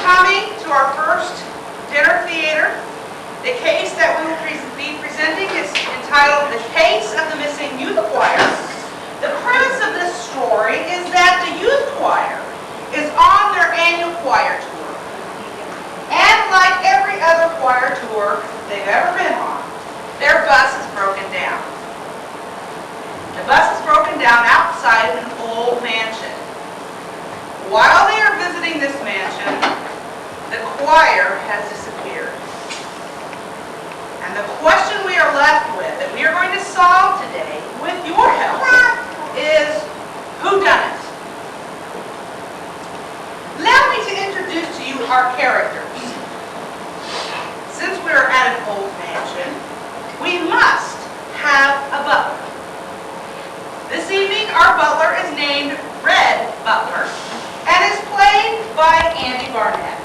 coming to our first dinner theater. The case that we will be presenting is entitled The Case of the Missing Youth Choir. The premise of this story is that the youth choir is on their annual choir tour. And like every other choir tour they've ever been on, their bus is broken down. The bus is broken down outside an old mansion. While they are visiting this mansion, the choir has disappeared. And the question we are left with, that we are going to solve today with your help, is who done it? Allow me to introduce to you our characters. Since we are at an old mansion, we must have a butler. This evening, our butler is named Red Butler and is played by Andy Barnett.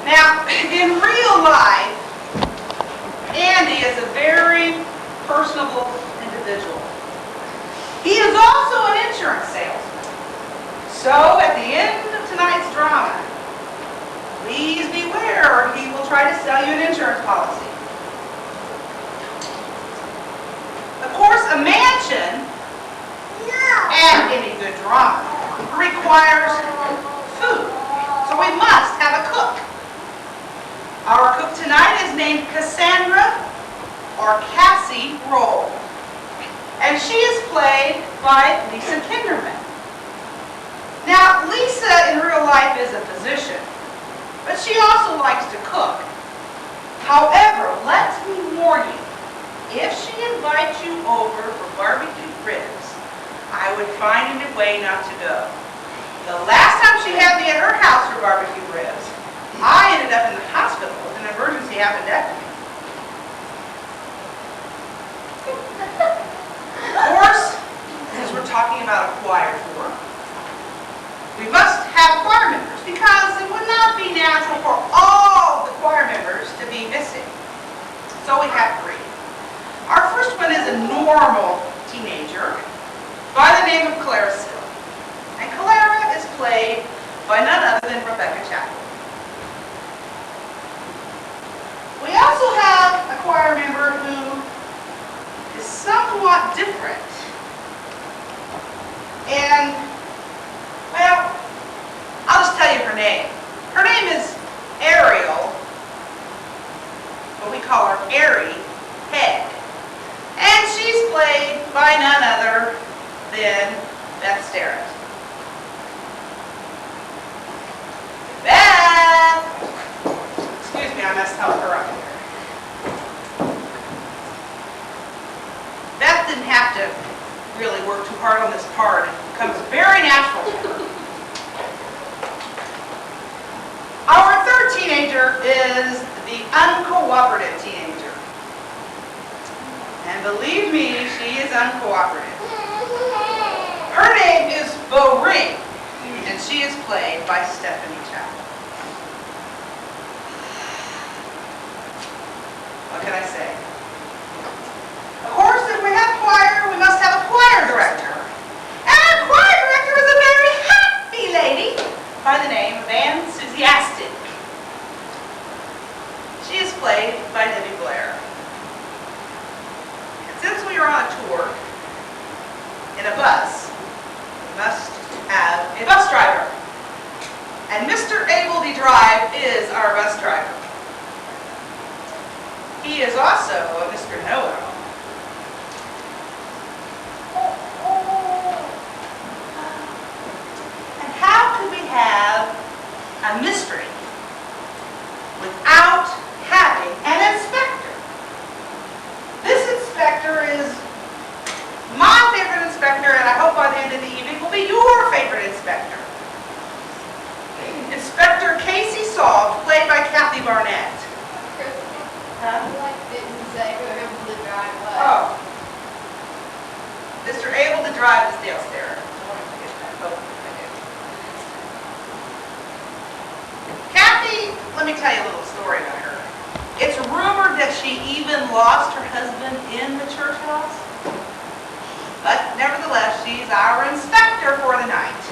Now, in real life, Andy is a very personable individual. He is also an insurance salesman. So, at the end of tonight's drama, please beware or he will try to sell you an insurance policy. Of course, a mansion and any good drama requires food. So we must have a cook. Our cook tonight is named Cassandra or Cassie Roll. And she is played by Lisa Kinderman. Now, Lisa in real life is a physician, but she also likes to cook. However, let me warn you, if she invites you over for barbecue ribs, I would find a way not to go. The last time she had me at her house for barbecue ribs, I ended up in the hospital with an emergency appendectomy. Of course, since we're talking about a choir tour, we must have choir members because it would not be natural for all the choir members to be missing. So we have 3. Our first one is a normal teenager by the name of Clara Sill. And Clara is played by none other than Rebecca Chapel. We also have a choir member who is somewhat different. And, well, I'll just tell you her name. Her name is Ariel, but we call her Airy Peg. And she's played by none other than Beth Starrett. Beth! Excuse me, I messed up her up here. Beth didn't have to really work too hard on this part. It comes very natural to her. Our third teenager is the uncooperative teenager. And believe me, she is uncooperative. Her name is Bo Ring, and she is played by Stephanie Chapel. What can I say? Of course, if we have choir, we must have a choir director. And our choir director is a very happy lady by the name of Ann Enthusiastic. She is played by Debbie Blair. Since we are on a tour in a bus, we must have a bus driver. And Mr. Able to Drive is our bus driver. He is also a Mr. Know-It-All. And how could we have a mystery without having an inspector? This inspector is my favorite inspector, and I hope by the end of the evening will be your favorite inspector. Inspector Casey Salt, played by Kathy Barnett. Huh? Didn't say who able to drive was. Oh. Mr. Able to Drive is Dale Starrett. Kathy, let me tell you a little story about her. It's rumored that she even lost her husband in the church house. But nevertheless, she's our inspector for the night.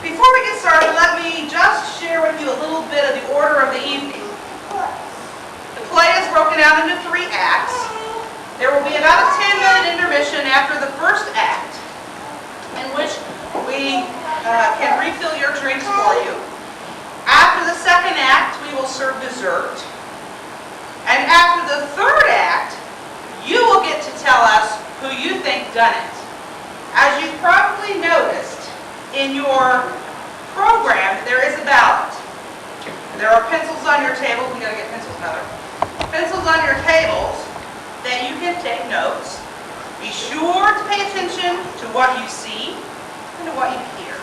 Before we get started, let me just share with you a little bit of the order of the evening. The play is broken out into 3 acts. There will be about a 10-minute intermission after the first act, in which we can refill your drinks for you. After the second act, we will serve dessert. And after the third act, you will get to tell us who you think done it. As you probably noticed in your program, there is a ballot. There are pencils on your tables. We gotta get pencils, Heather. Pencils on your tables that you can take notes. Be sure to pay attention to what you see and to what you hear.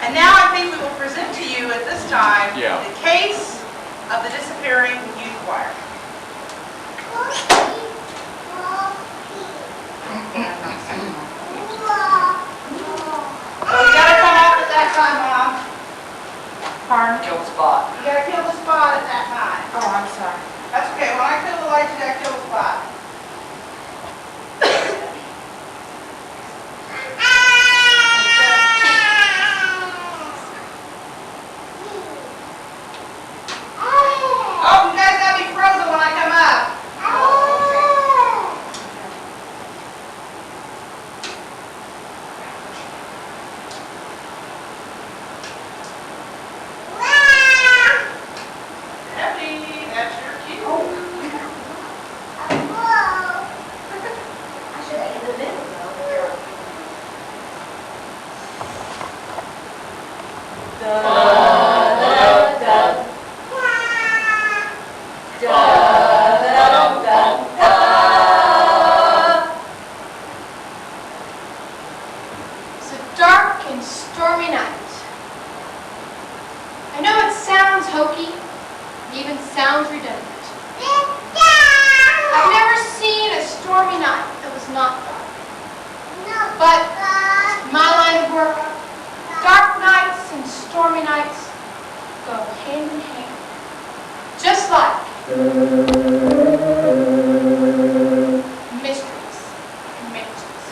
And now I think we will present to you at this time the case of the disappearing youth choir. So you gotta come off at that time, Mom. Pardon? Kill the spot. You gotta kill the spot at that time. Oh, I'm sorry. That's okay. When I kill the lights, you gotta kill the spot. Oh, you guys gotta be frozen when I come up. Debbie, that's your cue. I should have ended it though. It's a dark and stormy night. I know it sounds hokey, it even sounds redundant. I've never seen a stormy night that was not dark. But my line of work, dark nights and stormy nights go hand in hand. Just like mysteries and mansions.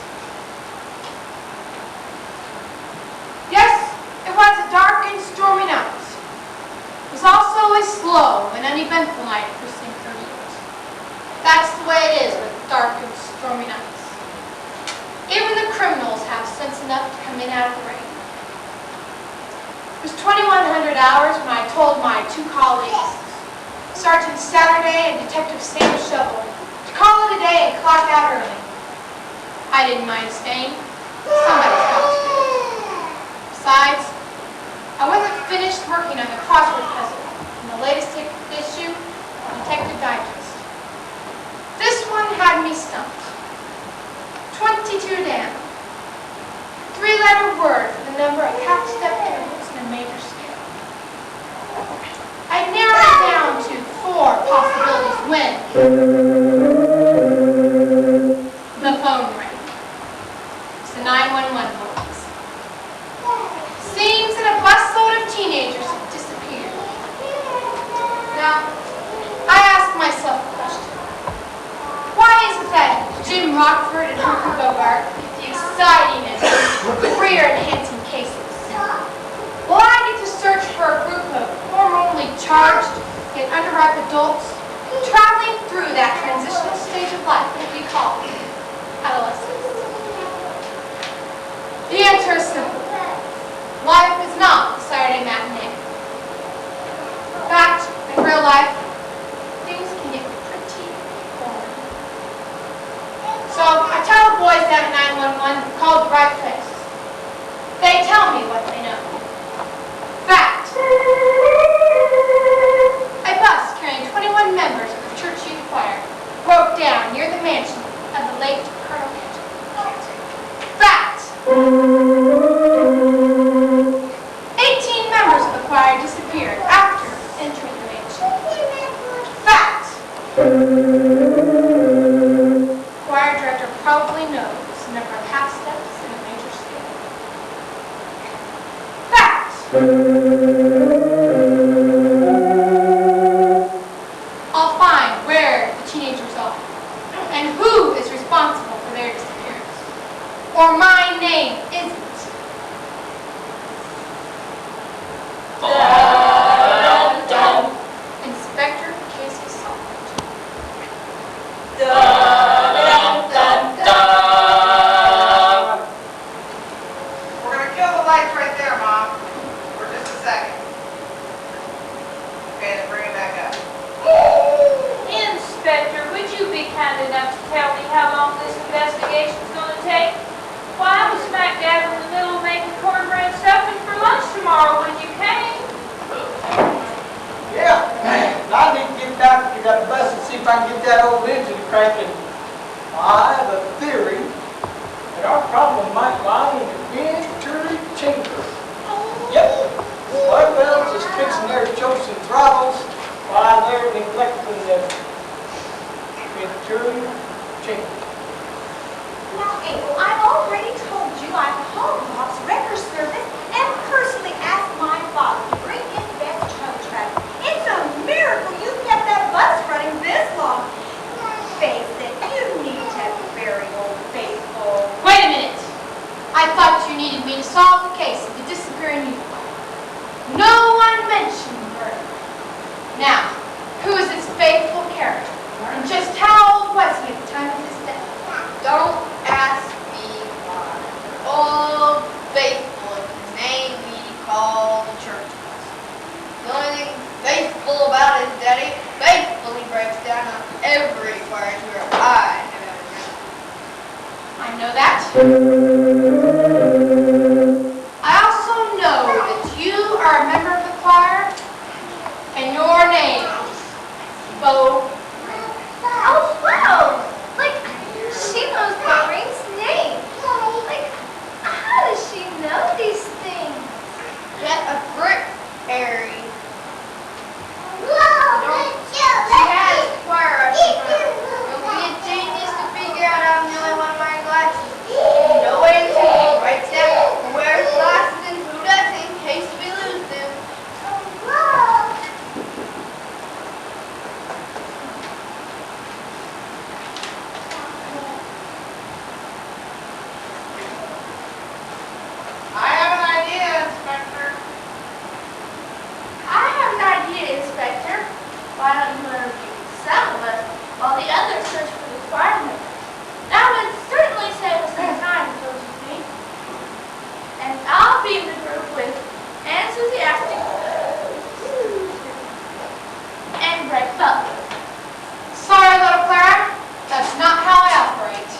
Yes, it was a dark and stormy night. It was also a slow and uneventful night for St. Ursula's. That's the way it is with dark and stormy nights. Even the criminals have sense enough to come in out of the rain. It was 2100 hours when I told my 2 colleagues, Sergeant Saturday and Detective Sam Shovel, to call it a day and clock out early. I didn't mind staying. Somebody's got to do it. Besides, I wasn't finished working on the crossword puzzle in the latest issue of Detective Digest. This one had me stumped. 22 down. 3-letter word for the number of half-step intervals in a major scale. I narrowed it down to 4 possibilities when the phone rang. It's the 911 voice. Seems that a busload of teenagers have disappeared. Now, I ask myself a question. Why is it that Jim Rockford and Humphrey Bogart get the exciting and career-enhancing cases, while I get to search for a group of hormonally charged yet underripe adults traveling through that transitional stage of life that we call adolescence? The answer is simple. Life is not a Saturday matinee. In fact, in real life, things can get pretty boring. So I tell the boys down at 911 to call the right place. They tell me what they know. Fact. A bus carrying 21 members of the church youth choir broke down near the mansion of the late Colonel Cantor. Fact. 18 members of the choir disappeared after entering the mansion. Fact. Choir director probably knows the number of half steps in a major scale. Fact. I'll find where the teenagers are and who is responsible for their disappearance. Or my name isn't I can get that old engine cranking. I have a theory that our problem might lie in the venturi chamber. Yep, blood valves is fixing their chokes and throttles while they're neglecting the venturi chamber. Now, Abel, I've already told you I've called Bob's Wrecker Service and personally asked my father to bring in best tow truck. It's a miracle you kept that bus running this long. Face it, you need to be very old faithful. Wait a minute. I thought you needed me to solve the case of the disappearing uniform. No one mentioned her. Now, who is this faithful character? And just how old was he at the time of his death? Don't ask me why. Old faithful is the name we call the church bus. The only thing faithful about it is that it faithfully breaks down on every choir tour I have ever been. I know that. I also know that you are a member of the choir, and your name is Bo. Oh, wow! Like, she knows Maureen's name. Like, how does she know these things? Get a grip, Harry. She has choir up in front. Don't be a genius to figure out I'm the only one of my glasses. No way to see. Writes down who wears glasses and who doesn't in case we lose them. I have an idea, Inspector. I have an idea, Inspector. Why don't you interview some of us while the others search for the choir members? That would certainly save us some time, don't you think? And I'll be in the group with enthusiastic and Greg Butler. Sorry, little Clara. That's not how I operate.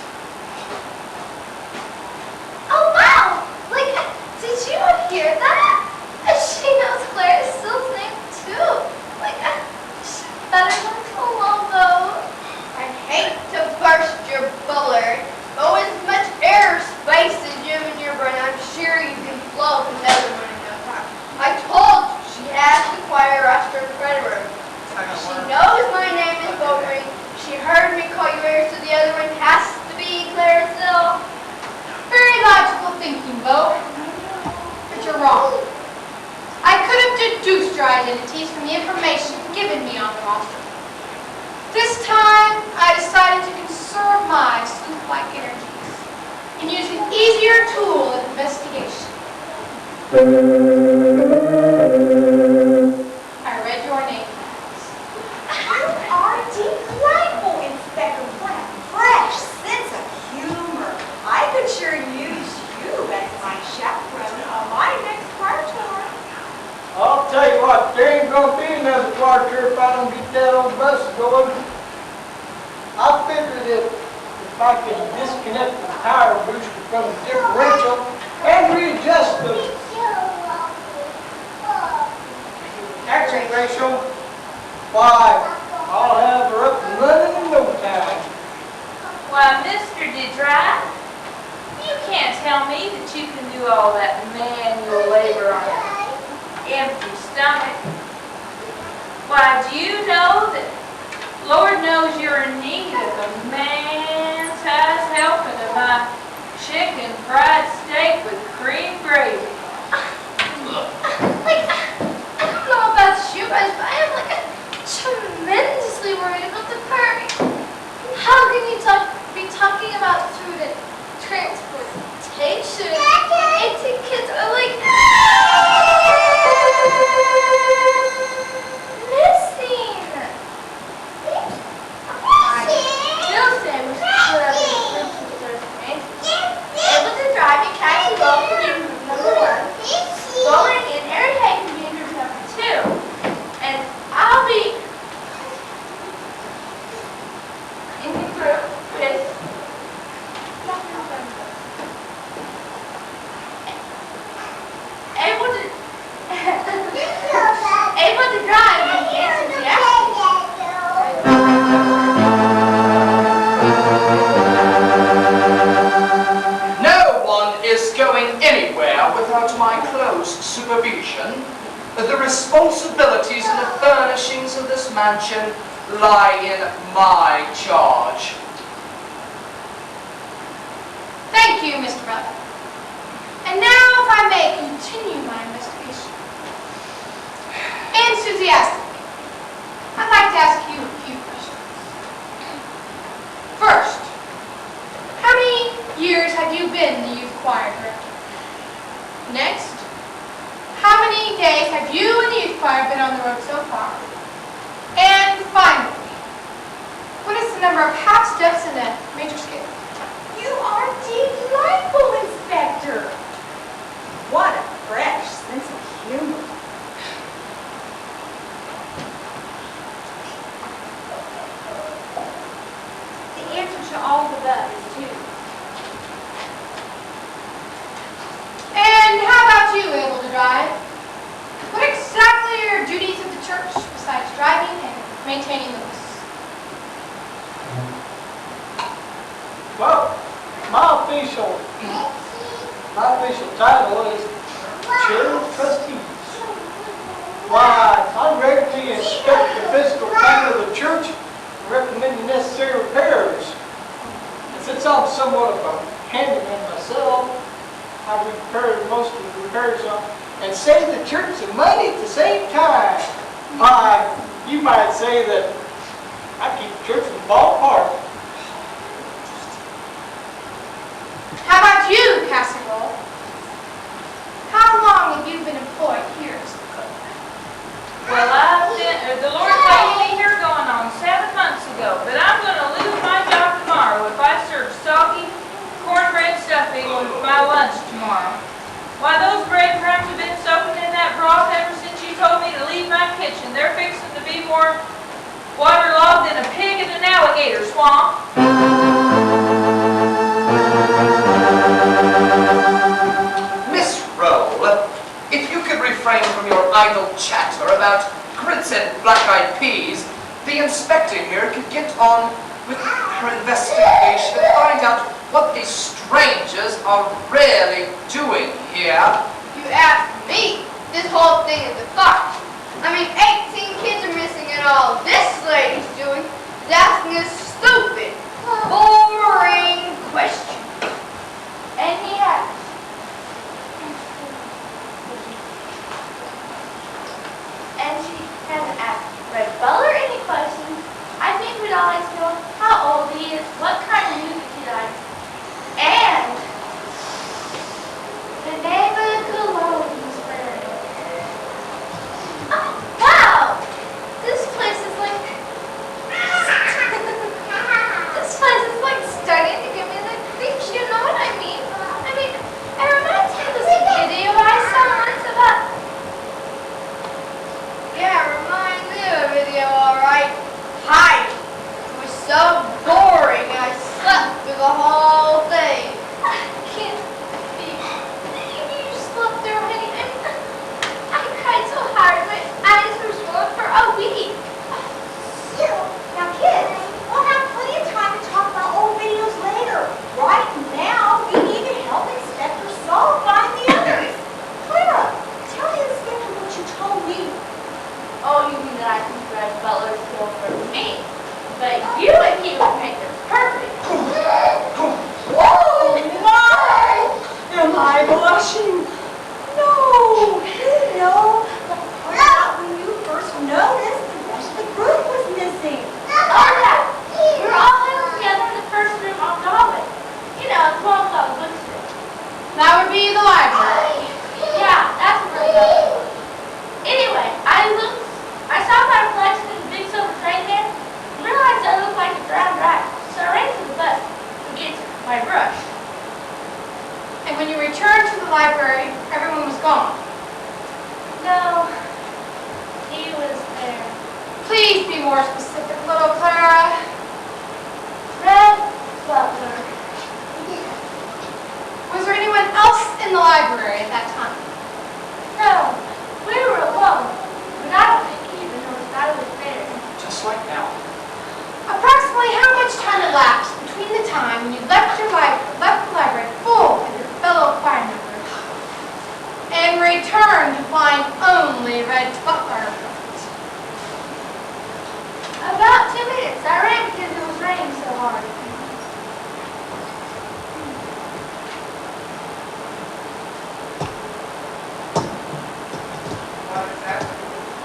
Oh, wow! Like, did you hear that? She knows Claire Still's name, too. Like, she better not go along, though. I'd hate to burst your bubble, Eric, but with as much air space as you have in your brain, I'm sure you can float another one in no time. I told you she has the choir roster in front of her. She knows my name is Beaugreen. She heard me call you Eric, so the other one has to be Claire Still. Very logical thinking, Bo. But you're wrong. I could have deduced your identities from the information given me on the roster. This time, I decided to conserve my sleuth-like energies and use an easier tool of investigation. I read your name tags. You are delightful, Inspector. What a fresh sense of humor. I could sure use you as my chaperone on my next choir tour. I'll tell you what, there ain't gonna be another choir tour if I don't get that old bus going. I figured that if I could disconnect the power booster from the differential and readjust the action ratio, why, I'll have her up and running in no time. Why, Mr. DeDry, you can't tell me that you can do all that manual labor on an empty stomach. Why, do you know that Lord knows you're in need of a man-sized helping of my chicken fried steak with cream gravy? Like, I don't know about you guys, but I am like tremendously worried about the party. How can you be talking about food and transportation? And kids are like missing. I still say we should put up in the groups and search able to drive and catch a roll for you, number 1. Bowling and Eric Hay can be in group number 2. And close supervision, the responsibilities and the furnishings of this mansion lie in my charge. Thank you, Mr. Butler. And now, if I may continue my investigation. Enthusiastically, I'd like to ask you a few questions. First, how many years have you been the youth choir director? Next, how many days have you and the youth choir been on the road so far? And finally, what is the number of half steps in a major scale? You are delightful, Inspector. What a fresh sense of humor. The answer to all the above is 2. And how about you, able to drive? What exactly are your duties at the church besides driving and maintaining the bus? Well, my official title is Chair of Trustees. Why, I regularly inspect the physical plan of the church and recommend the necessary repairs. And since I'm somewhat of a handyman myself, I repair most of the repairs and save the church some money at the same time. Why, you might say that I keep the church from falling apart. How about you, Casserole? How long have you been employed here as the cook? Well, the Lord placed me here going on 7 months ago, but I'm going to lose my job tomorrow if I serve soggy cornbread stuffing with my lunch tomorrow. Why, those breadcrumbs have been soaking in that broth ever since you told me to leave my kitchen. They're fixing to be more waterlogged than a pig in an alligator swamp. Miss Roll, if you could refrain from your idle chatter about grits and black-eyed peas, the inspector here could get on with her investigation and find out what these strangers are really doing here. You ask me, this whole thing is a farce. I mean, 18 kids are missing and all this lady's doing is asking a stupid, boring question. And he has. And she hasn't asked Red Butler any questions. I think we'd all like to know how old he is, what kind of music he likes, and the name of the cologne he's wearing. Oh, wow! This place is like... this place is like starting to give me the creeps, you know what I mean? It reminds me of this video I saw once about... Yeah, reminds me of a video, alright. Hi. It was so boring, I slept through the whole thing. I can't believe you slept through, honey. I cried so hard, my eyes were swollen for a week. Now, kids, we'll have plenty of time to talk about old videos later. Right now, we need to help Inspector Saul find the others. Clara, tell the Inspector what you told me. Oh, you mean that I think Red Butler's still for me? But you and he would make it perfect. Oh my! Am I blushing? No, but what about when you first noticed the rest of the group was missing? Oh yeah, we were all huddled together in the first room on Broadway. You know, the 12 o'clock bookstore. That would be the library. Yeah, that's where we go. Anyway, I saw my reflection in the big silver train there, and realized I looked like a drowned rat. So I ran to the bus to get my brush. And when you returned to the library, everyone was gone. No, he was there. Please be more specific, little Clara. Red Butler. Was there anyone else in the library at that time? No, we were alone, but I don't think he even noticed I was there. Just like now. Approximately how much time elapsed between the time when you left the library full of your fellow choir members and returned the Red Butler report? About 2 minutes. I ran because it was raining so hard.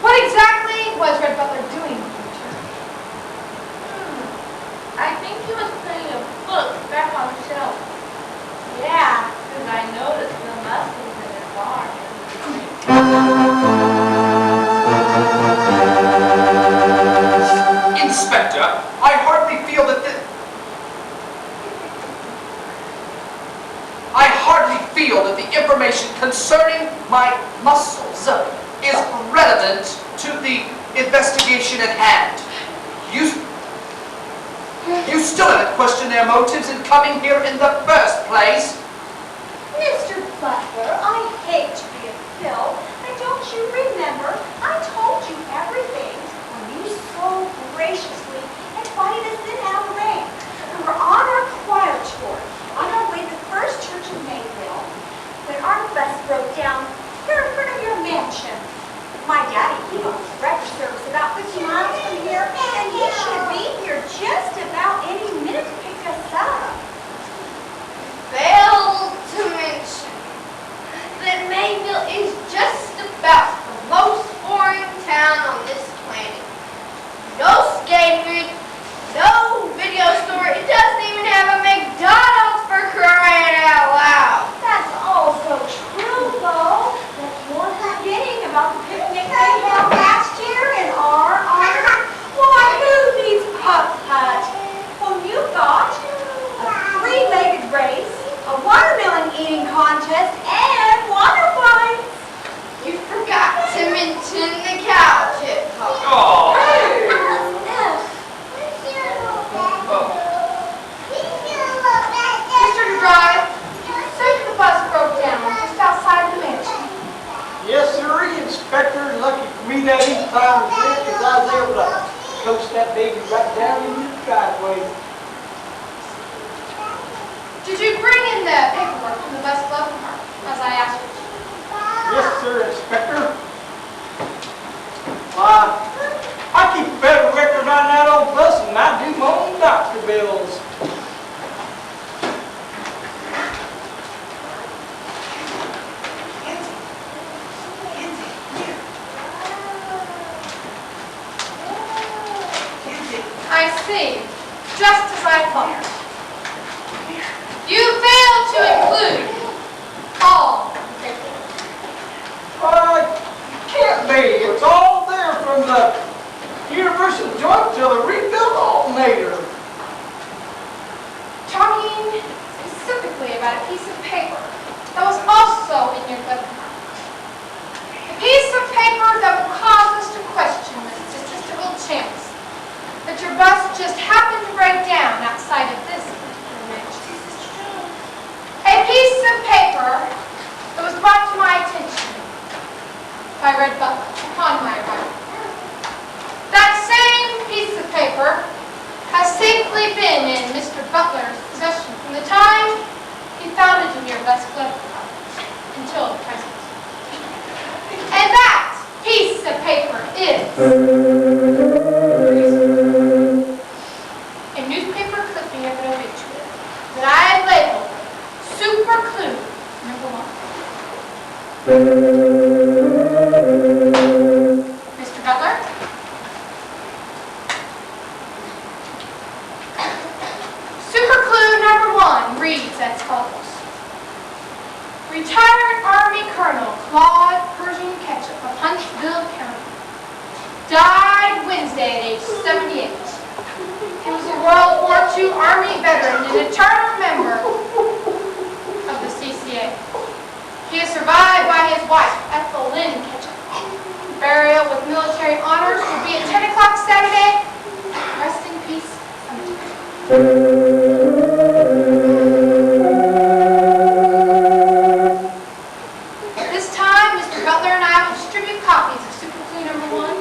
What exactly was Red Butler doing when he returned? I think he was putting a book back on the shelf. Yeah. Because I noticed the muscles in his arm. Inspector, I hardly feel that the information concerning my muscles is relevant to the investigation at hand. You still haven't questioned their motives in coming here in the first place. Mr. Butler, I hate to be a pill, but don't you remember? I told you everything when you so graciously invited us in our rain. We were on our choir tour, on our way to the first church in Mayville, when our bus broke down here in front of your mansion. My daddy, he owns a record service about 50 miles from here, and he should be here just about any minute to pick us up. Failed to mention that Mayville is just about the most boring town on this planet. No skating rink, no video store, it doesn't even have a McDonald's for crying out loud. That's also true, though. But you're forgetting about the picnic they held last year in our honor. Why, who needs Pup Hut? Well, you got a three-legged race, a watermelon eating contest, and water fights. You forgot to mention the cow chip talk. Oh. Mr. DeDrive, you said the bus broke down just outside the mansion. Yes, sir, Inspector. Lucky for me that he found it because I was able to coast that baby right down in the driveway. Did you bring in the paperwork from the bus glove compartment, as I asked you? Yes, sir, Inspector. Why, I keep a better record on that old bus than I do my own doctor bills. I see. Just as I thought. You failed to include all the paperwork. Can't be. It's all there from the Universal Joint to the rebuilt alternator. Talking specifically about a piece of paper that was also in your glove compartment. A piece of paper that would cause us to question the statistical chance that your bus just happened to break down outside of this particular mansion. A piece of paper that was brought to my attention by Red Butler upon my arrival. That same piece of paper has safely been in Mr. Butler's possession from the time he found it in your bus glove compartment until the present. And that piece of paper is a newspaper clipping of an obituary that I have labeled Super Clue #1. Mr. Butler? Super Clue #1 reads as follows. Retired Army Colonel Claude Pershing Ketchup of Huntsville County died Wednesday at age 78. He was a World War II Army veteran and eternal member of the CCA. He is survived by his wife, Ethel Lynn Ketchup. Burial with military honors will be at 10 o'clock Saturday. Rest in peace. At this time, Mr. Butler and I will distribute copies of Super Clue #1.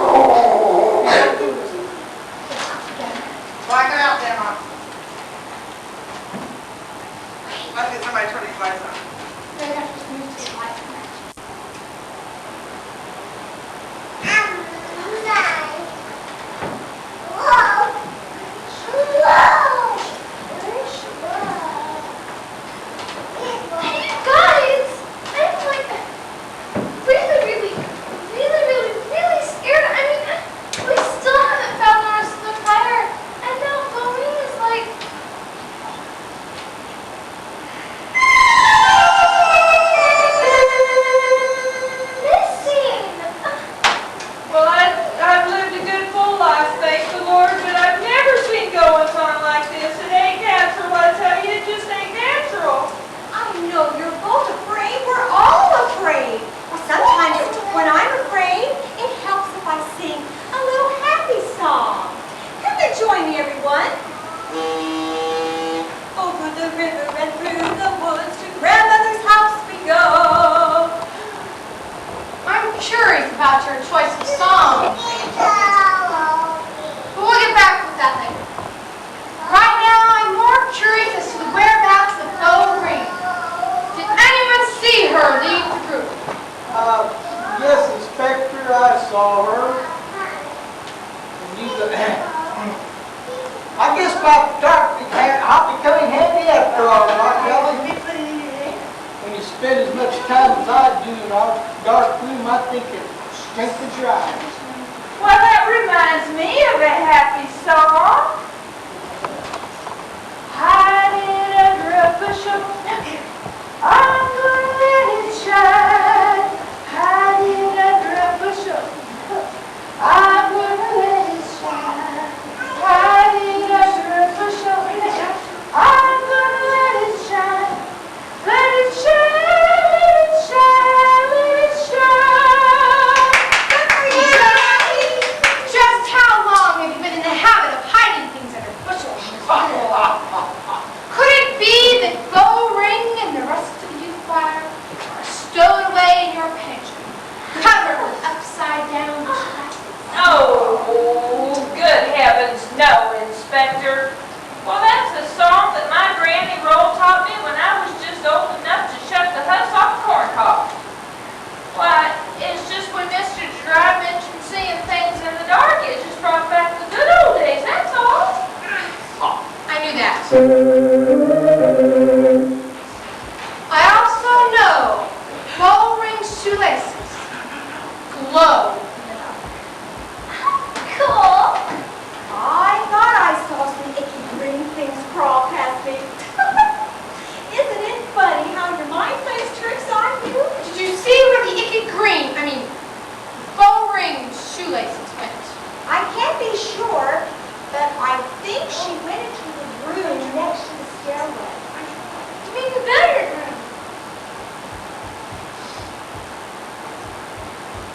Black it out there, Mom. Let's get somebody to turn these lights on. They have to move to the light. about your choice of songs, Aunt Joanne. But we'll get back with that later. Right now, I'm more curious as to the whereabouts of Bo Ring. Did anyone see her leave the group? Yes, Inspector, I saw her. And I guess my dark becoming handy after all, right, Kelly? When you spend as much time as I do in our dark room, I think it strengthens your eyes. Well, that reminds me of a happy song. Hide it under a bushel. I'm gonna let it shine. Hide it under a bushel. I'm gonna let it shine. Hide it under a bushel. I'm gonna let it shine. Let it shine, let it shine, let it shine. Just how long have you been in the habit of hiding things under bushels? Could it be that Bo Ring and the rest of you choir are stowed away in your pantry, covered with upside-down glasses? Oh, good heavens, no, Inspector. Well, that's a song that my Granny Roll taught me when I was just old enough to shut the huss off corn cob. Why, it's just when Mr. Gerard mentioned seeing things in the dark, it just brought back the good old days, that's all. I knew that. I also know Bo Ring's shoelaces glow in the dark. Cool. I thought I saw some icky green things crawl past me. Isn't it funny how your mind plays tricks on you? Did you see where the icky green, Bo Ring's shoelaces went? I can't be sure, but I think she went into the room next to the stairway. You mean the billiard room?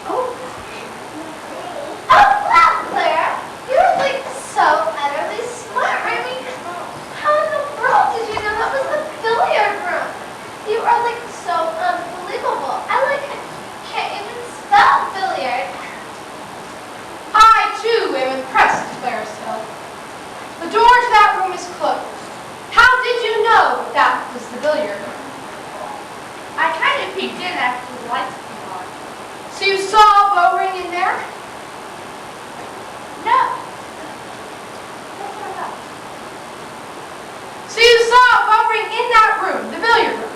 Oh, wow, Claire. You're like so utterly smart. I mean, how in the world did you know that was the billiard room? You are like so unbelievable. I can't even spell billiard. I, too, am impressed, Claire Stone. The door to that room is closed. How did you know that was the billiard room? I kind of peeked in after the lights came on. So you saw Bo Ring in there? No. So you saw Bo Ring in that room, the billiard room?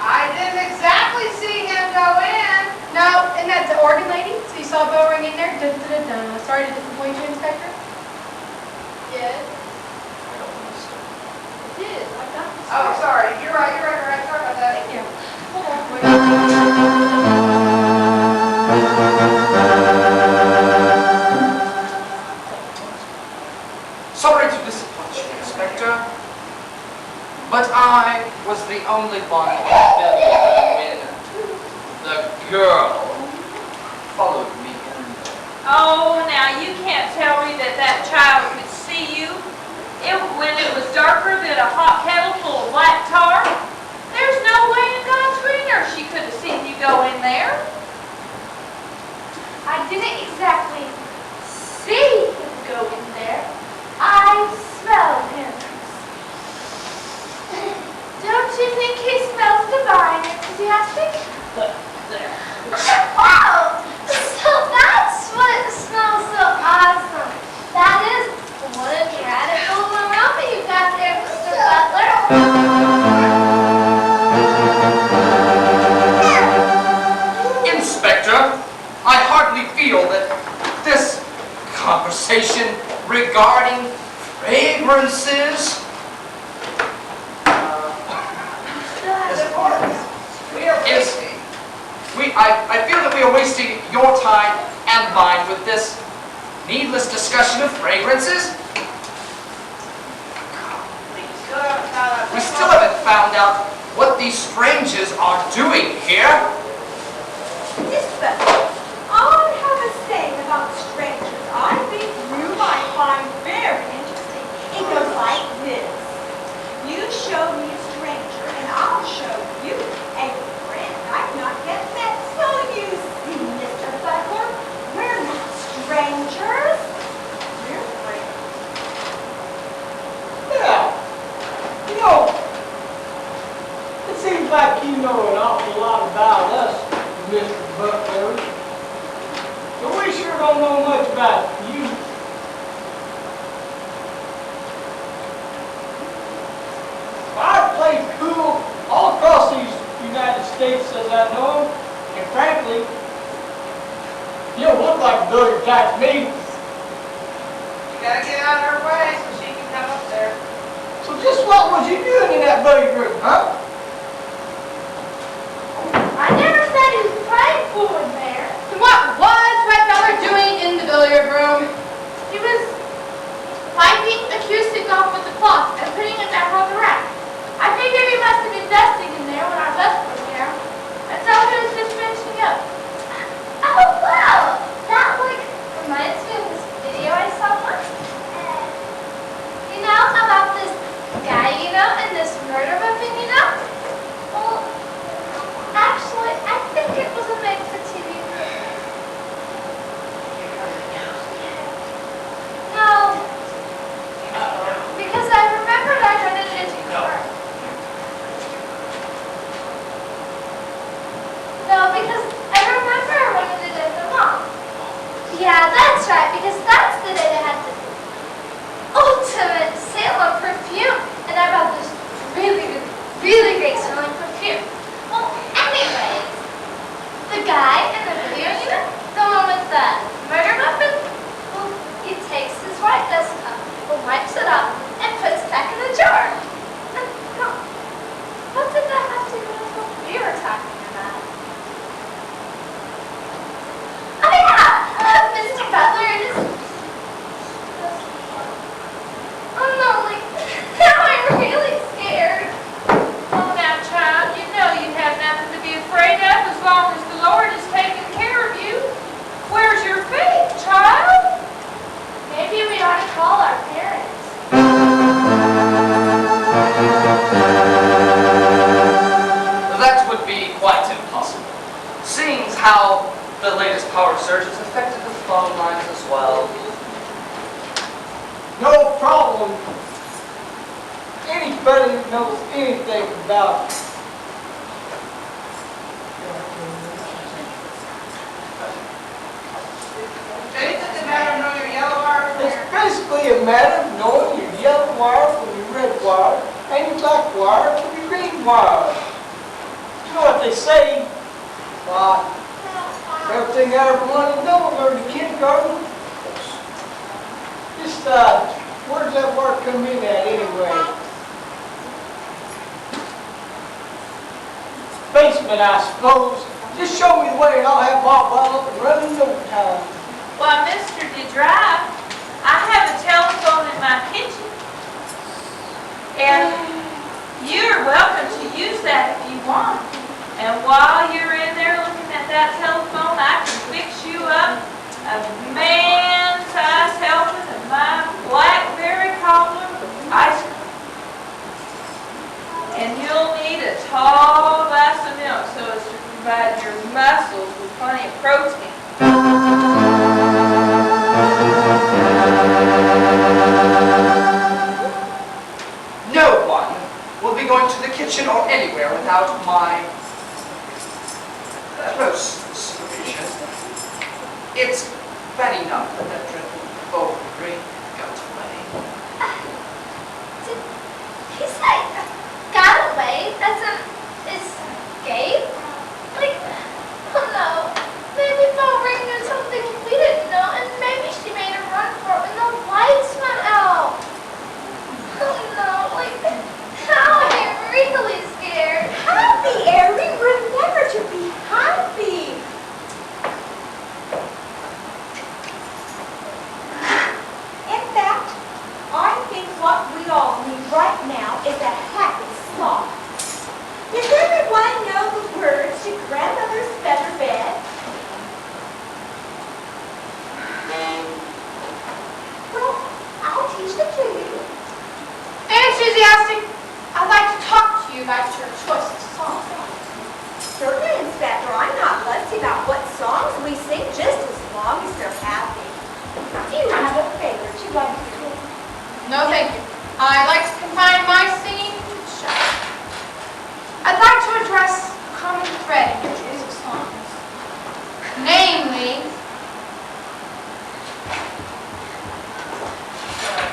I didn't exactly see him go in. No, and that's the organ lady? So you saw Bo Ring in there? Dun, dun, dun, dun. Sorry to disappoint you, Inspector. Yes. It is. I've got this. Oh, sorry. You're right. Sorry about that. Thank you. Sorry to disappoint you, Inspector, but I was the only one in the building when the girl followed me in. Oh, now you can't tell me that that child could see you when it was darker than a hot kettle full of black tar. There's no way in God's green earth she could have seen you go in there. I didn't exactly see him go in there. I smelled him. Don't you think he smells divine, enthusiastic? There. Wow! So that's what it smells so awesome. That is one radical aroma you got there, Mr. Butler. Inspector, I hardly feel that this conversation regarding fragrances I feel that we are wasting your time and mine with this needless discussion of fragrances. We still haven't found out what these strangers are doing here. Isabel, all I have to say about strangers, I think you might find very interesting. It goes like this. You show me a stranger, and I'll show you a don't know much about it. You I played pool all across these United States as I know them, and frankly, you don't look like a billiard guy to me. You gotta get out of her way so she can come up there. So just what was you doing in that billiard room, huh? I never said he was playing pool in there. And what was Red Feller doing in the billiard room? He was wiping acoustic off with the cloth and putting it back on the rack. I figured he must have been dusting in there when our bus was here. And so he was just finishing up. Oh, wow! That, reminds me of this video I saw once. You know, about this guy, and this murder weapon, Well, actually, I think it was a made-for-TV movie. No. Because I remembered I read it in court. No, because I remember I rented it at the mall. Yeah, that's right, because that's the day they had the ultimate sale of perfume. And I bought this really great smelling perfume. Well, anyways, the guy in the video, the one with the murder weapon, well, he takes his white dust cup, wipes it up, and puts it back in the jar. And, what did that have to do with what we were talking about? Oh yeah, Mr. Butler and his... Oh no, now I'm really scared. Oh, now, child, you know you have nothing to be afraid of as long as the Lord is taking care of you. Where's your faith, child? Maybe we ought to call our parents. That would be quite impossible, seeing how the latest power surge has affected the phone lines as well. No problem. Anybody who knows anything about Anything the matter of knowing your yellow wire from it's here? basically a matter of knowing your yellow wire from your red wire and your black wire from your green wire. You know what they say? Everything I ever wanted to know learned in kindergarten. Just, where does that wire come in at anyway? Basement, I suppose. Just show me the way and I'll have Bob well up and running in no time. Well, Mr. DeDrive, I have a telephone in my kitchen. And you're welcome to use that if you want. And while you're in there looking at that telephone, I can fix you up a man-sized helping of my blackberry cobbler ice cream. And you'll need a tall glass of milk so as to provide your muscles with plenty of protein. No one will be going to the kitchen or anywhere without my close supervision. It's bad enough that that dreadful bowl drink got away. Did he say got away? That's escape? Oh no. Maybe Barbara knew something we didn't know, and maybe she made a run for it when the lights went out. Oh no, how am I really scared? Happy, Erin. Remember to be happy.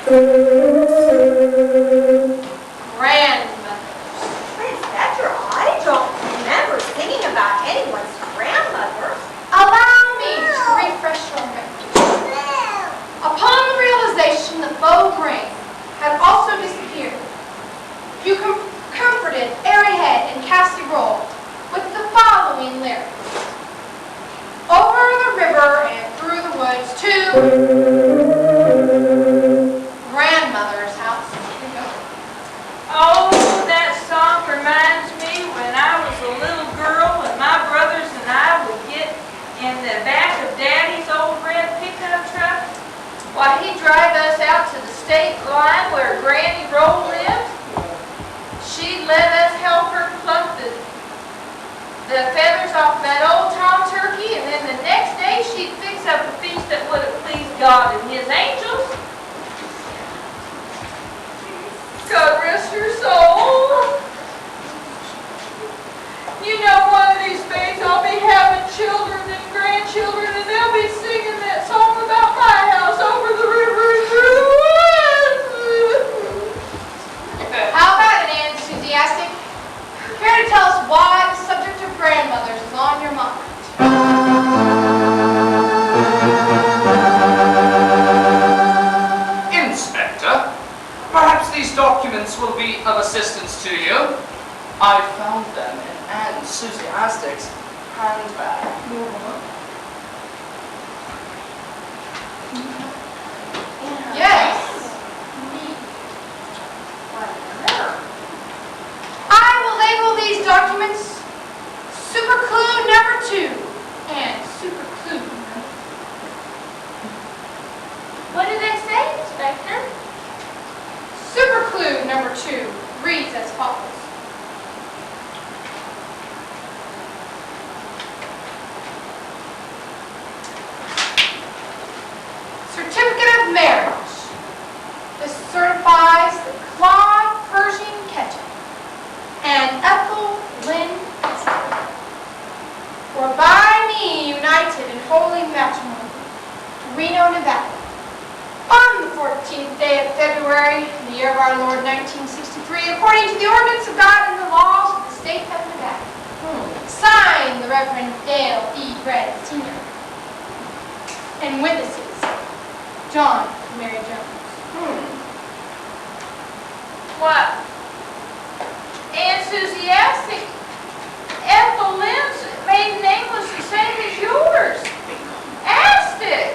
Grandmothers. Prince Petra, I don't remember singing about anyone's grandmother. Allow me to refresh your memory. Upon the realization that Beau Grain had also disappeared, you comforted Airyhead and Cassie Roll with the following lyrics. Over the river and through the woods to grandmother's house we go. Oh, that song reminds me when I was a little girl and my brothers and I would get in the back of Daddy's old red pickup truck while he'd drive us out to the state line where Granny Roll lived. She'd let us help her pluck the feathers off that old tom turkey, and then the next day she'd fix up a feast that would have pleased God and His angels. God rest her soul. You know, one of these days I'll be having children and grandchildren, and they'll be singing that song about my house over the river and through the woods. How about it, enthusiastic? Care to tell us why the subject of grandmothers is on your mind? Inspector, perhaps these documents will be of assistance to you. I found them in Aunt Susie Aztek's handbag. Yes. I will label these documents Super Clue number 2 and Super Clue number 3. What did they say, Inspector? Super Clue number 2 reads as follows. Certificate of marriage. This certifies that Claude Pershing Ketchum and Ethel Lynn were by me united in holy matrimony, Reno, Nevada, on the 14th day of February, in the year of our Lord 1963, according to the ordinance of God and the laws of the state of Nevada. Signed, the Reverend Dale E. Brett, Sr. And witnesses, John and Mary Jones. What? Enthusiastic. Ethel Lynn's maiden name was the same as yours. Aztec.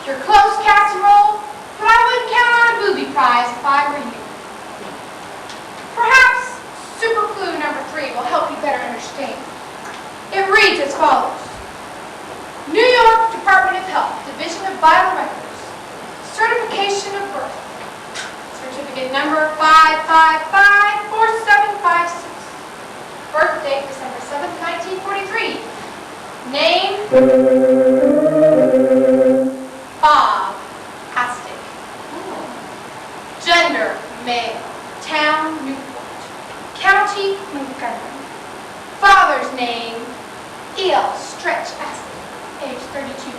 You're close, casserole, but I wouldn't count on a booby prize if I were you. Perhaps Super Clue number 3 will help you better understand. It reads as follows. New York Department of Health, Division of Vital Records, certification of birth. Certificate number 5554756. Birth date December 7th, 1943. Name Bob Aztek. Gender male. Town Newport. County Montgomery. Father's name E.L. Stretch Aztek. Age 32.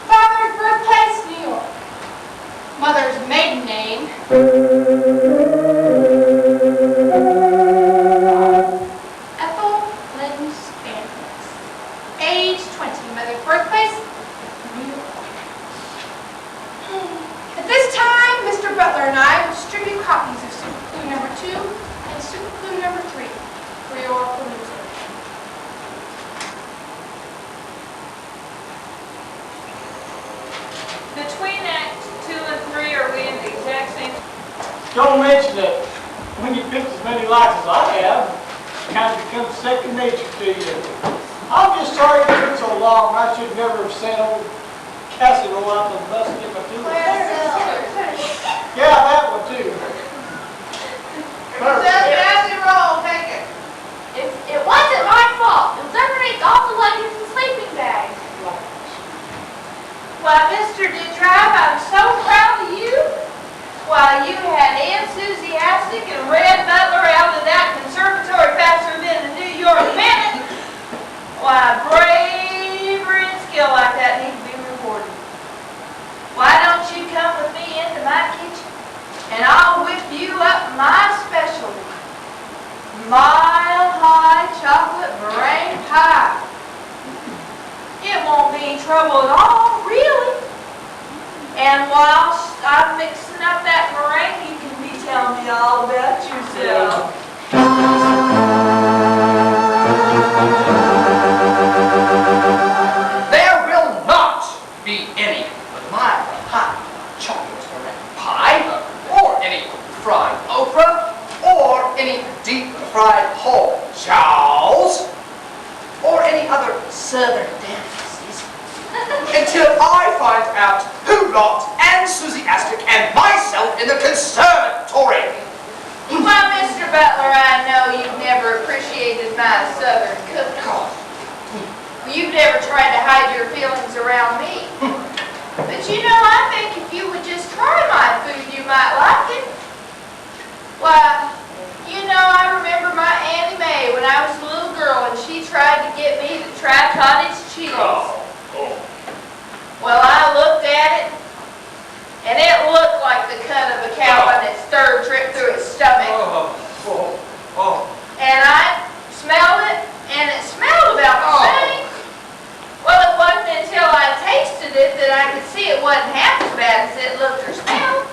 Father's birthplace, New York. Mother's maiden name Ethel Lynn Spandrix. Age 20. Mother's birthplace, New York. At this time, Mr. Butler and I will distribute copies of Super Clue number 2 and Super Clue number 3 for your perusal. Between Acts 2 and 3, are we in the exact same? Don't mention it. When you pick as many likes as I have, it kind of becomes second nature to you. I'm just sorry it took so long. I should never have sent old Cassie roll out the bus to get my tools. Yeah, that one too. Perfect. Cassie Roll, take it. It wasn't my fault. It was underneath all the luggage and sleeping bag. Well, Mr. DeTribe, I'm so proud of you. While you had enthusiastic and Red Butler out of that conservatory faster than a New York minute, why, bravery and skill like that need to be rewarded. Why don't you come with me won't be any trouble at all, really. And while I'm mixing up that meringue, you can be telling me all about yourself. There will not be any of my hot chocolate meringue pie, or any fried okra, or any deep fried whole chows, or any other southern delicacies, until I find out who locked Ann Susie Astick and myself in the conservatory. Well, Mr. Butler, I know you've never appreciated my southern cooking. You've never tried to hide your feelings around me. But you know, I think if you would just try my food, you might like it. Why, you know, I remember my Annie Mae when I was a little girl and she tried to get me to try cottage cheese. Well, I looked at it, and it looked like the cut of a cow on its third trip through its stomach. And I smelled it, and it smelled about the same. Well, it wasn't until I tasted it that I could see it wasn't half as bad as it looked or smelled.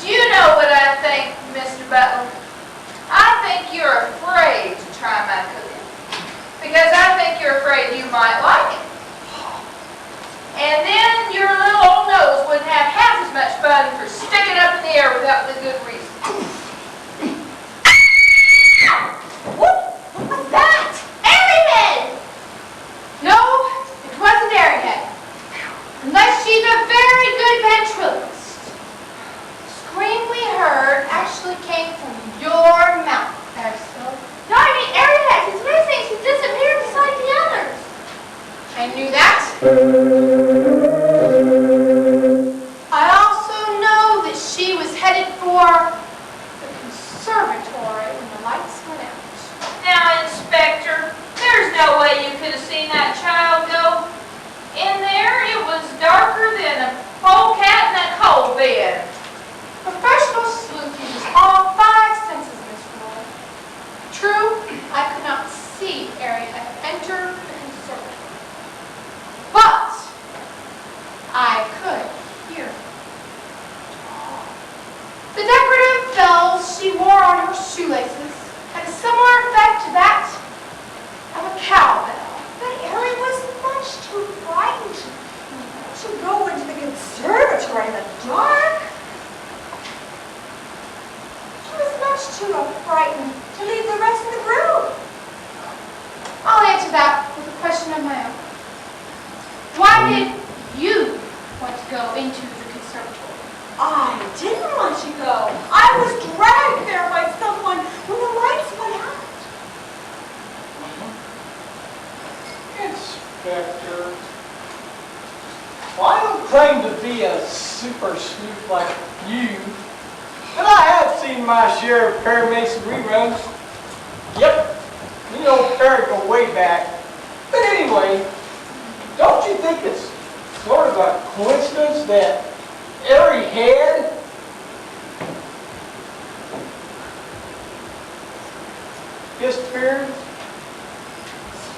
Do you know what I think, Mr. Butler? I think you're afraid to try my cooking. Because I think you're afraid you might like it. And then your little old nose wouldn't have half as much fun for sticking up in the air without the good reason. What was that? Everything! No, it wasn't Airhead. Unless she's a very good ventriloquist. The scream we heard actually came from your mouth, Ursula. No, I mean Airhead. It's missing. She disappeared beside the others. I knew that. I also know that she was headed for the conservatory when the lights went out. Now, Inspector, there's no way you could have seen that child go. In there, it was darker than a polecat in a coal bin. Professional sleuth uses all five senses, Miss Roy. True, I could not see Airhead enter the conservatory. But I could hear her. The decorative bells she wore on her shoelaces had a similar effect to that of a cowbell. But Ellie was much too frightened to go into the conservatory in the dark. She was much too frightened to leave the rest of the group. I'll answer that with a question of my own. Why did you want to go into the conservatory? I didn't want to go. I was dragged there by someone when the lights went out. Inspector, well, I don't claim to be a super sleuth like you, but I have seen my share of Perry Mason reruns. Yep, you know Perry go way back. But anyway, don't you think it's sort of a coincidence that every head disappeared?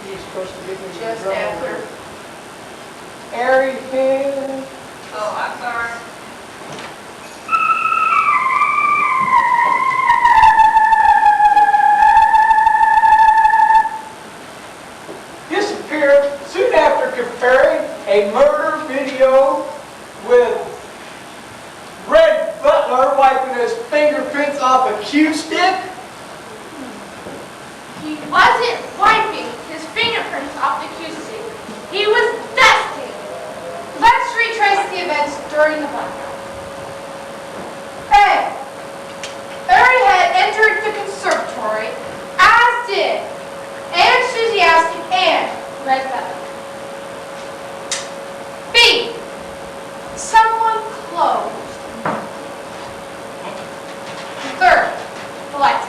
He's supposed to give me Just after. Airy head. Oh, I'm sorry. Disappeared soon after comparing a murder video with Red Butler wiping his fingerprints off a Q-stick. He wasn't wiping his fingerprints off the Q-stick. He was dusting. Let's retrace the events during the blackout. A. Airhead entered the conservatory, as did Ann Susie Astick and Red Butler. B. Someone closed. Third, the lights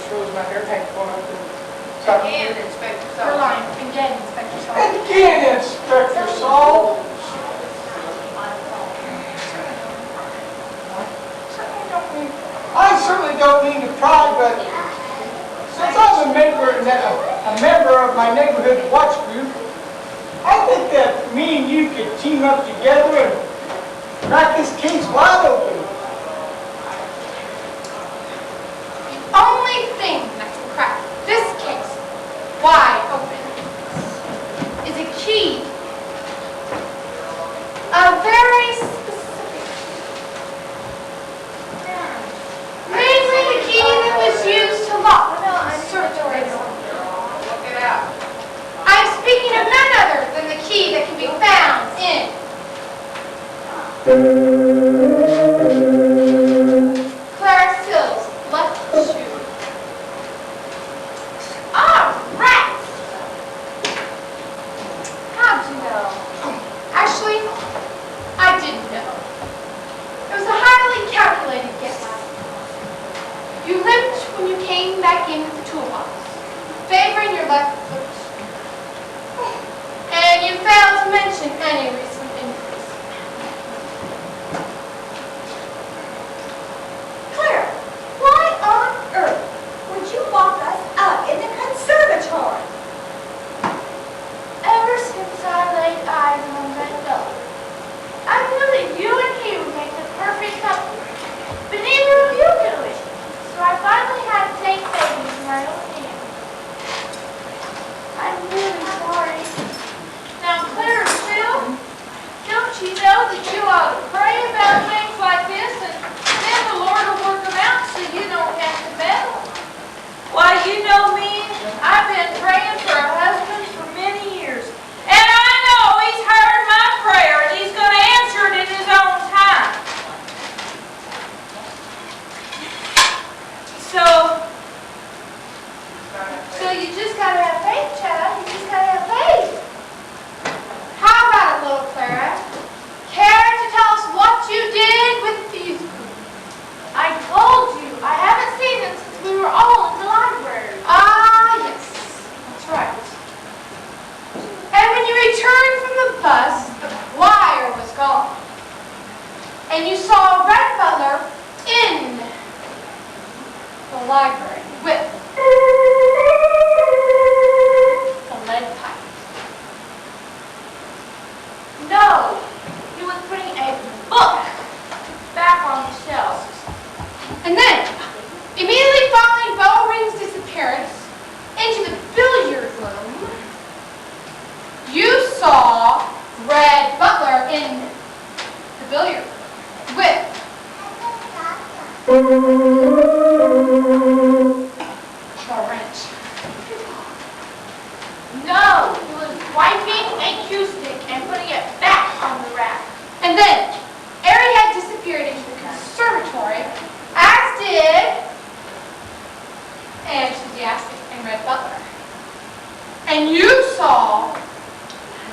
froze my hair. Hang on up there. Sorry. And Inspector We're Saul. lying. Again, Inspector Saul. And again, Inspector Saul. I certainly don't mean to pry, but since I'm a member of my neighborhood watch group, I think that me and you could team up together and crack this case wide open. The only thing that can crack this case wide open is a key. A very specific. Mainly the key that was used to lock the surgery door. Look it out. I'm speaking of none other than the key that can be found in Clara Sill's left shoe. All right. How'd you know? Actually, I didn't know. It was a highly calculated guess. You limped when you came back in with the toolbox, favoring your left foot. And you failed to mention any recent injuries. Clara, why on earth would you lock us up in the conservatory? Ever since I laid eyes on that dog, I knew that you and he would make the perfect couple. But neither of you do it. So I finally had to take things in my own hands. I'm really sorry. Now, Clara Phil, don't you know that you ought to pray about things like this and then the Lord will work them out so you don't have to meddle? Why, you know me, I've been praying for a husband for many years. And I know he's heard my prayer and he's going to answer it in his own time. So you just got to have faith, child. You just got to have faith. How about it, little Clara? Care to tell us what you did with these? I told you, I haven't seen them since we were all in the library. Ah, yes. That's right. And when you returned from the bus, the choir was gone. And you saw Red Butler in the library with a lead pipe. No, he was putting a book back on the shelves. And then, immediately following Bo Ring's disappearance into the billiard room, you saw Red Butler in the billiard room with a wrench. No, he was wiping a cue stick and putting it back on the rack. And then, Airy had disappeared into the conservatory, as did Enthusiastic and Red Butler. And you saw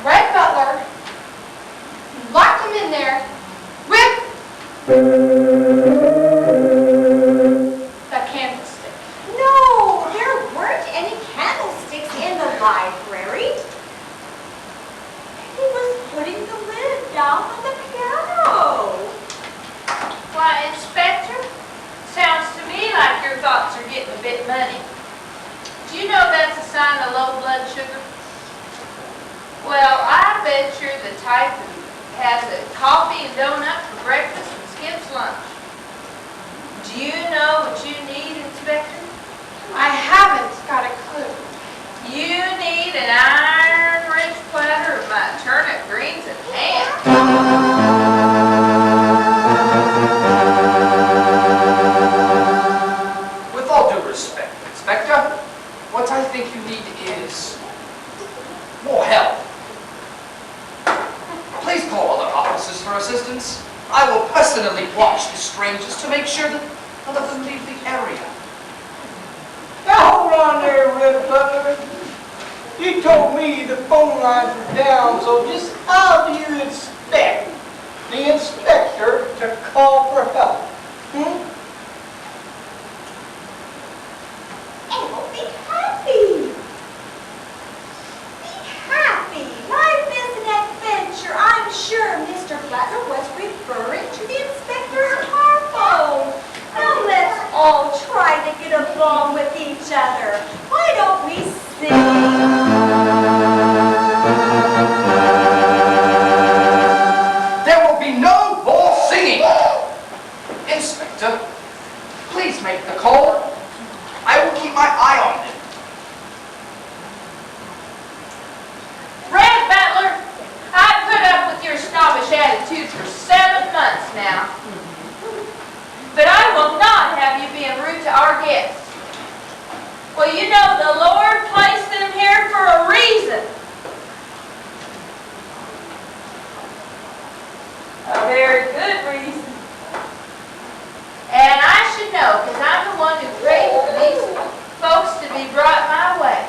Red Butler lock him in there with the candlestick. No, there weren't any candlesticks in the library. He was putting the lid down on the piano. Why, Inspector, sounds to me like your thoughts are getting a bit muddy. Do you know that's a sign of low blood sugar? Well, I bet you're the type who has a coffee and donut for breakfast and skips lunch. Do you know what you need, Inspector? I haven't got a clue. You need an iron-rich platter of my turnip greens and ham. With all due respect, Inspector, what I think you need is more help. Please call other officers for assistance. I will personally watch the strangers to make sure that none of them leave the area. Now hold on there, Red Butler. You told me the phone lines were down, so just how do you expect the inspector to call for help? referring to the inspector's car phone. Now let's all try to get along with each other. Why don't we sing? There will be no more singing. Inspector, please make the call. I will keep my eye on them. Red Butler, I've put up with your snobbish attitude for 7 months now. But I will not have you being rude to our guests. Well, you know the Lord placed them here for a reason. A very good reason. And I should know, because I'm the one who prayed for these folks to be brought my way.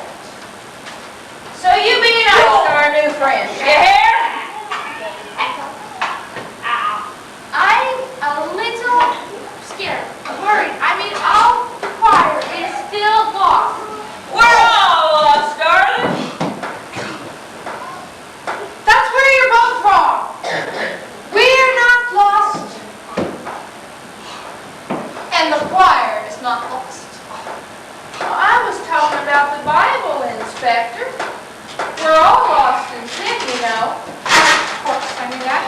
So you be nice to our new friends, you hear? I'm a little scared, worried. I mean, all the choir is still lost. We're all lost, darling. That's where you're both wrong. We're not lost. And the choir is not lost. Well, I was talking about the Bible, Inspector. We're all lost in sin, you know. Of course, I knew that.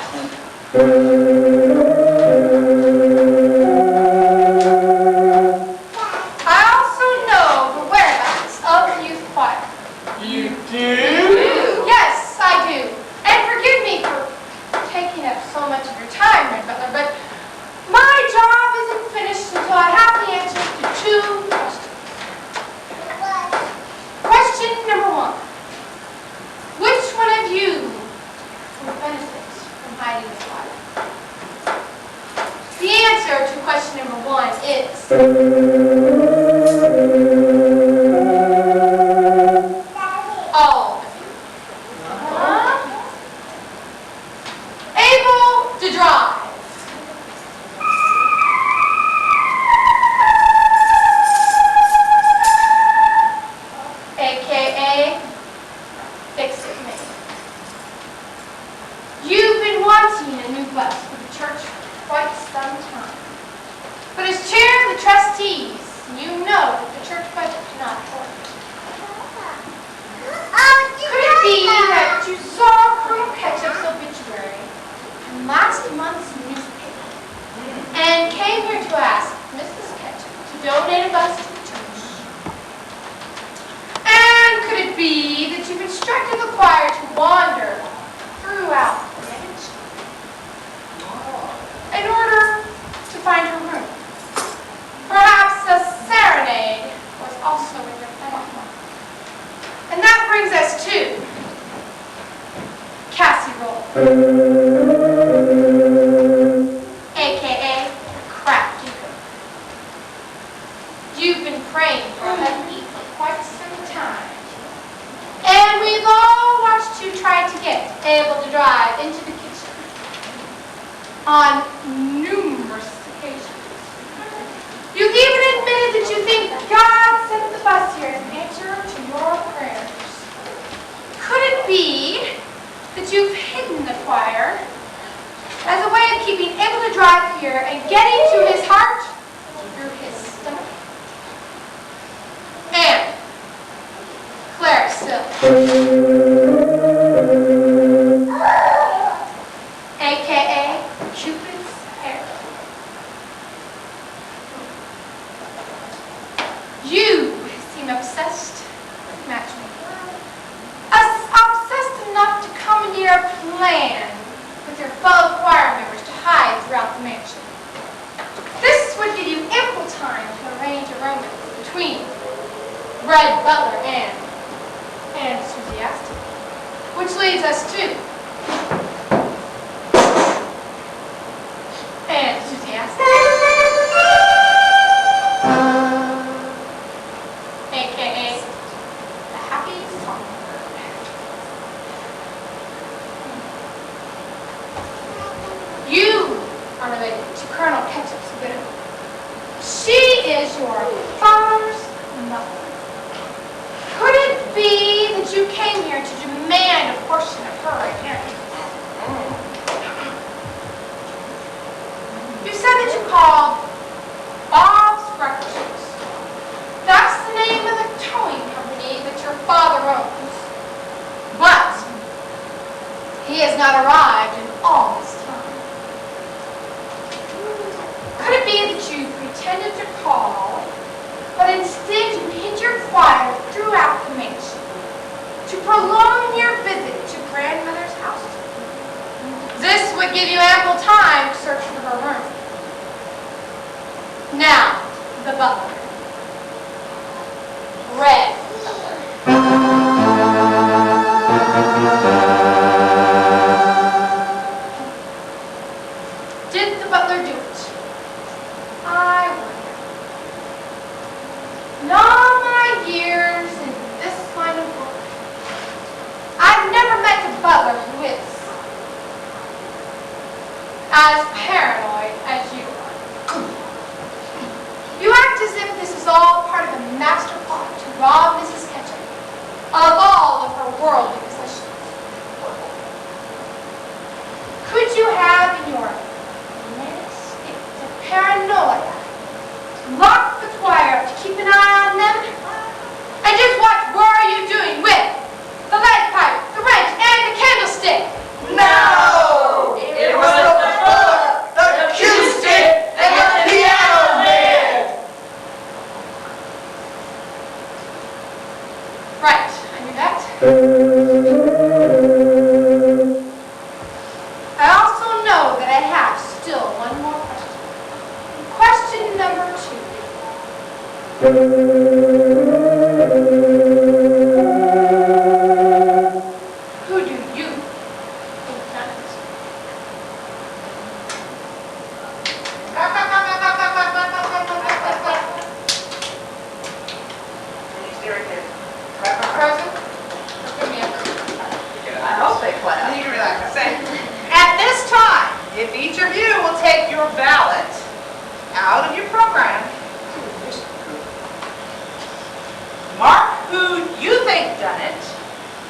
I also know the whereabouts of the youth choir. You do? Yes, I do. And forgive me for taking up so much of your time, Red Butler, but my job isn't finished until I have the answers to 2 questions. Question number 1. Which one of you would benefit from hiding the choir? The answer to question number 1 is all of you. Able to drive. AKA fix it me. You've been wanting a new bus for the church for quite some time. But as chair of the trustees, you know that the church budget cannot afford it. Could it be that you saw Colonel Ketchup's obituary in last month's newspaper and came here to ask Mrs. Ketchup to donate a bus to the church? And could it be that you've instructed the choir to wander throughout the mansion in order to find her room? Perhaps a serenade was also in your plan. And that brings us to casserole, a.k.a. crafty cook. You've been praying for a husband for quite some time. And we've all watched you try to get able to drive into the kitchen on numerous occasions. You've even admitted that you think God sent the bus here as an answer to your prayers. Could it be that you've hidden the choir as a way of keeping able to drive here and getting to his heart through his stomach? And Claire Sill, a.k.a. Cupid's arrow. You seem obsessed with matchmaking. Obsessed enough to commandeer a plan with your fellow choir members to hide throughout the mansion. This would give you ample time to arrange a romance between Red Butler and Enthusiastic. Which leads us to Enthusiastic. AKA the happy songbird. You are related to Colonel Ketchup's widow. She is your father's mother. Could it be that you came here to demand a portion of her that you call Bob's Breakfast. That's the name of the towing company that your father owns. But he has not arrived in all this time. Could it be that you pretended to call, but instead you hid your choir throughout the mansion to prolong your visit to grandmother's house? This would give you ample time to search for her room. Now, the butler. Red butler. Did the butler do it? I wonder. In all my years in this line of work, I've never met a butler who is as paranoid as you are. You act as if this is all part of a master plot to rob Mrs. Ketchum of all of her worldly possessions. Could you have in your manic state of paranoia locked the choir up to keep an eye on them? And just what were you doing with the lead pipe, the wrench, and the candlestick? No! It was the book, the cue stick, and the piano man! Right, I knew that. I also know that I have still one more question. Question number 2. Who do you think done it? Present? Give me a I hope they clap. You can relax. Say, at this time, if each of you will take your ballot out of your program, mark who you think done it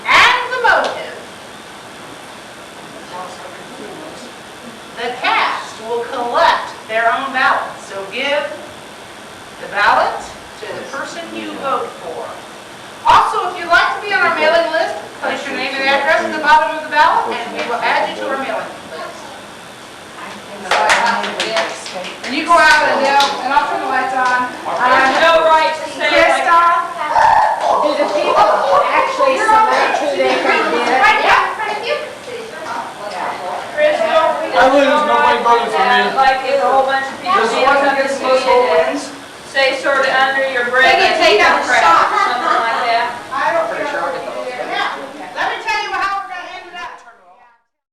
and the motive. The cast will collect their own ballots. So give the ballot to the person you vote for. Also, if you'd like to be on our mailing list, place your name and address at the bottom of the ballot, and we will add you to our mailing list. And you go out and I'll turn the lights on. There's no right to say like that. Do the people actually select who they can get? Right now in front of you. Chris, don't we I lose, nobody voted for me. like if a whole bunch of